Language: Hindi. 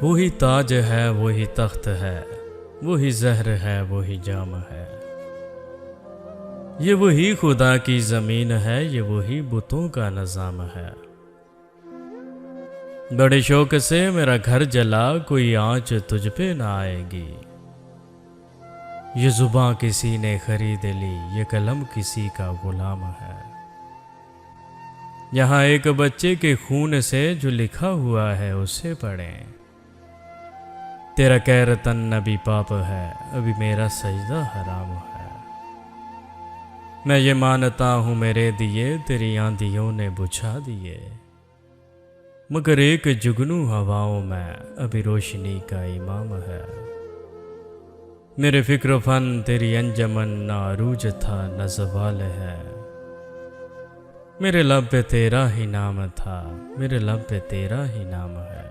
वही ताज है, वही तख्त है, वही जहर है, वही जाम है। ये वही खुदा की ज़मीन है, ये वही बुतों का निज़ाम है। बड़े शौक से मेरा घर जला, कोई आँच तुझ पे ना आएगी। ये ज़ुबां किसी ने खरीद ली, ये कलम किसी का गुलाम है। यहाँ एक बच्चे के खून से जो लिखा हुआ है उसे पढ़ें। तेरा कहर तन नबी पाप है, अभी मेरा सजदा हराम है। मैं ये मानता हूँ मेरे दिए तेरी आंधियों ने बुझा दिए, मगर एक जुगनू हवाओं में अभी रोशनी का इमाम है। मेरे फिक्र फन तेरी अंजमन ना अरूज था न ज़वाल है। मेरे लब पे तेरा ही नाम था, मेरे लब पे तेरा ही नाम है।